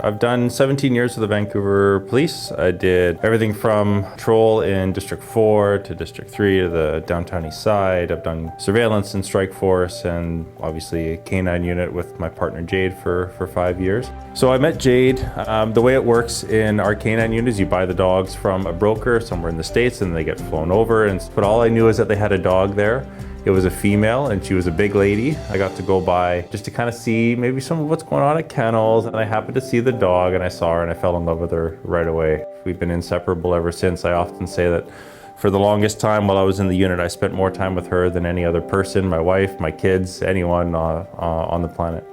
I've done 17 years with the Vancouver Police. I did everything from patrol in District 4 to District 3 to the downtown east side. I've done surveillance in Strike Force and obviously a K9 unit with my partner Jade for 5 years. So I met Jade. The way it works in our K9 unit is you buy the dogs from a broker somewhere in the States and they get flown over. But all I knew is that they had a dog there. It was a female and she was a big lady. I got to go by just to kind of see maybe some of what's going on at kennels, and I happened to see the dog and I saw her and I fell in love with her right away. We've been inseparable ever since. I often say that for the longest time while I was in the unit, I spent more time with her than any other person, my wife, my kids, anyone on the planet.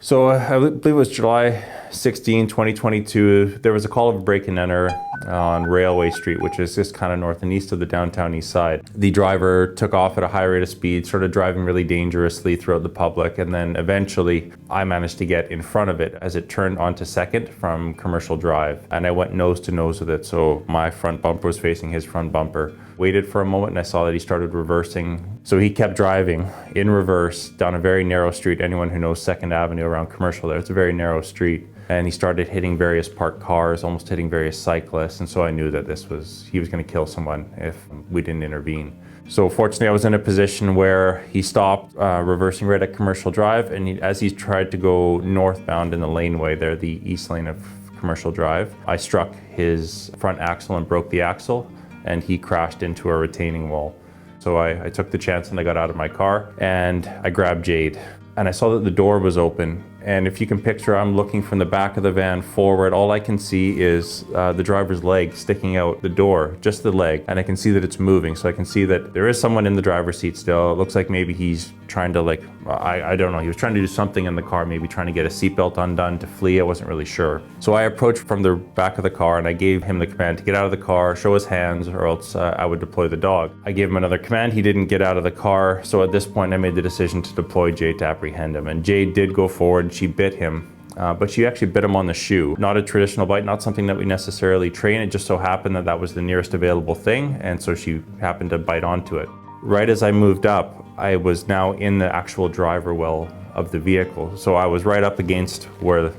So I believe it was July 16, 2022, there was a call of a break and enter on Railway Street, which is just kind of north and east of the downtown east side. The driver took off at a high rate of speed, started driving really dangerously throughout the public, and then eventually I managed to get in front of it as it turned onto Second from Commercial Drive, and I went nose to nose with it, so my front bumper was facing his front bumper. Waited for a moment and I saw that he started reversing. So he kept driving in reverse down a very narrow street. Anyone who knows 2nd Avenue around Commercial there, it's a very narrow street. And he started hitting various parked cars, almost hitting various cyclists. And so I knew that he was gonna kill someone if we didn't intervene. So fortunately I was in a position where he stopped reversing right at Commercial Drive, and as he tried to go northbound in the laneway there, the east lane of Commercial Drive, I struck his front axle and broke the axle, and he crashed into a retaining wall. So I took the chance and I got out of my car and I grabbed Jade. And I saw that the door was open. And if you can picture, I'm looking from the back of the van forward. All I can see is the driver's leg sticking out the door, just the leg. And I can see that it's moving. So I can see that there is someone in the driver's seat still. It looks like maybe he's trying to I don't know. He was trying to do something in the car, maybe trying to get a seatbelt undone to flee. I wasn't really sure. So I approached from the back of the car and I gave him the command to get out of the car, show his hands, or else I would deploy the dog. I gave him another command. He didn't get out of the car. So at this point, I made the decision to deploy Jade to apprehend him. And Jade did go forward. She bit him. But she actually bit him on the shoe. Not a traditional bite, not something that we necessarily train. It just so happened that that was the nearest available thing, and so she happened to bite onto it. Right as I moved up, I was now in the actual driver well of the vehicle. So I was right up against where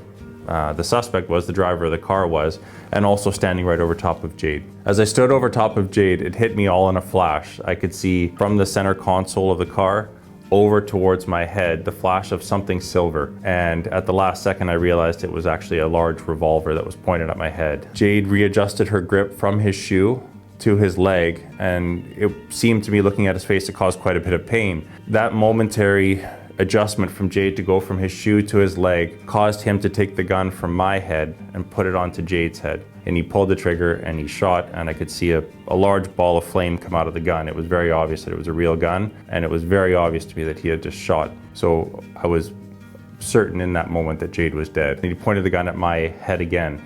the suspect was, the driver of the car was, and also standing right over top of Jade. As I stood over top of Jade, it hit me all in a flash. I could see from the center console of the car over towards my head the flash of something silver, and at the last second I realized it was actually a large revolver that was pointed at my head. Jade readjusted her grip from his shoe to his leg, and it seemed to me, looking at his face, to cause quite a bit of pain. That momentary adjustment from Jade to go from his shoe to his leg caused him to take the gun from my head and put it onto Jade's head. And he pulled the trigger and he shot, and I could see a large ball of flame come out of the gun. It was very obvious that it was a real gun, and it was very obvious to me that he had just shot. So I was certain in that moment that Jade was dead. And he pointed the gun at my head again.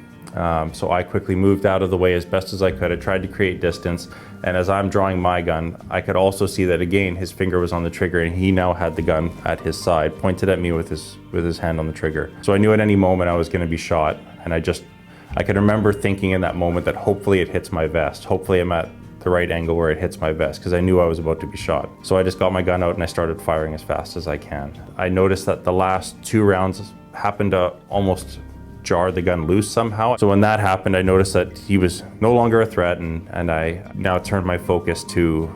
So I quickly moved out of the way as best as I could. I tried to create distance, and as I'm drawing my gun, I could also see that again his finger was on the trigger, and he now had the gun at his side, pointed at me with his hand on the trigger. So I knew at any moment I was going to be shot, and I could remember thinking in that moment that hopefully it hits my vest. Hopefully I'm at the right angle where it hits my vest, because I knew I was about to be shot. So I just got my gun out and I started firing as fast as I can. I noticed that the last 2 rounds happened to almost jar the gun loose somehow. So when that happened, I noticed that he was no longer a threat, and I now turned my focus to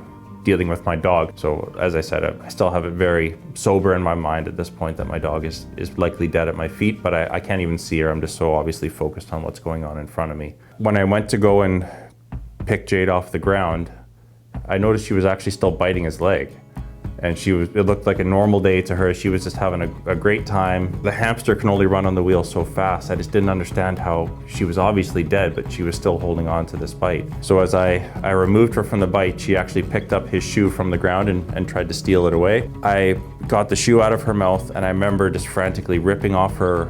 dealing with my dog. So as I said, I still have it very sober in my mind at this point that my dog is likely dead at my feet, but I can't even see her. I'm just so obviously focused on what's going on in front of me. When I went to go and pick Jade off the ground, I noticed she was actually still biting his leg. And it looked like a normal day to her. She was just having a great time. The hamster can only run on the wheel so fast. I just didn't understand how she was obviously dead, but she was still holding on to this bite. So as I removed her from the bite, she actually picked up his shoe from the ground and tried to steal it away. I got the shoe out of her mouth, and I remember just frantically ripping off her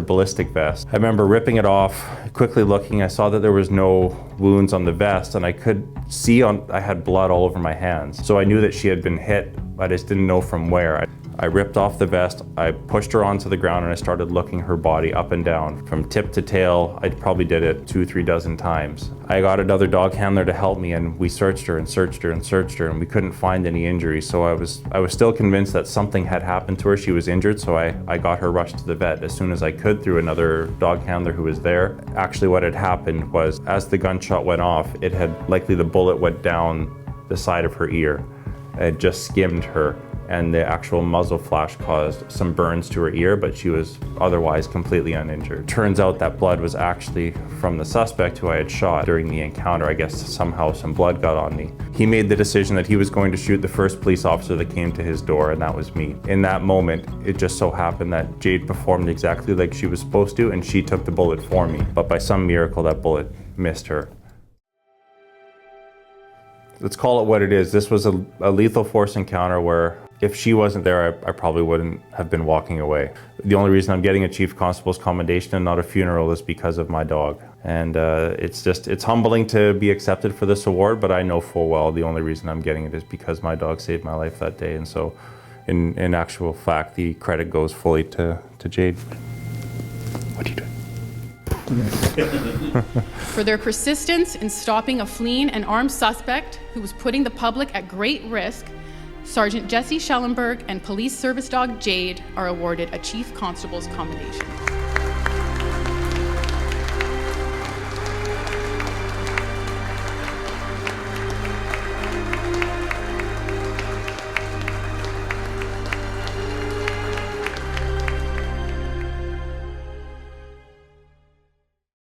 ballistic vest. I remember ripping it off, quickly looking. I saw that there was no wounds on the vest, and I could see I had blood all over my hands. So I knew that she had been hit, but I just didn't know from where. I ripped off the vest, I pushed her onto the ground, and I started looking her body up and down from tip to tail. I probably did it 2-3 dozen times. I got another dog handler to help me, and we searched her and searched her and searched her, and we couldn't find any injuries. So I was still convinced that something had happened to her. She was injured, so I got her rushed to the vet as soon as I could through another dog handler who was there. Actually, what had happened was, as the gunshot went off, it had likely the bullet went down the side of her ear. It just skimmed her, and the actual muzzle flash caused some burns to her ear, but she was otherwise completely uninjured. Turns out that blood was actually from the suspect who I had shot during the encounter. I guess somehow some blood got on me. He made the decision that he was going to shoot the first police officer that came to his door, and that was me. In that moment, it just so happened that Jade performed exactly like she was supposed to, and she took the bullet for me. But by some miracle, that bullet missed her. Let's call it what it is. This was a lethal force encounter where if she wasn't there, I probably wouldn't have been walking away. The only reason I'm getting a Chief Constable's commendation and not a funeral is because of my dog. And it's humbling to be accepted for this award, but I know full well the only reason I'm getting it is because my dog saved my life that day. And so in actual fact, the credit goes fully to Jade. What are you doing? For their persistence in stopping a fleeing and armed suspect who was putting the public at great risk, Sergeant Jesse Schellenberg and Police Service Dog Jade are awarded a Chief Constable's Commendation.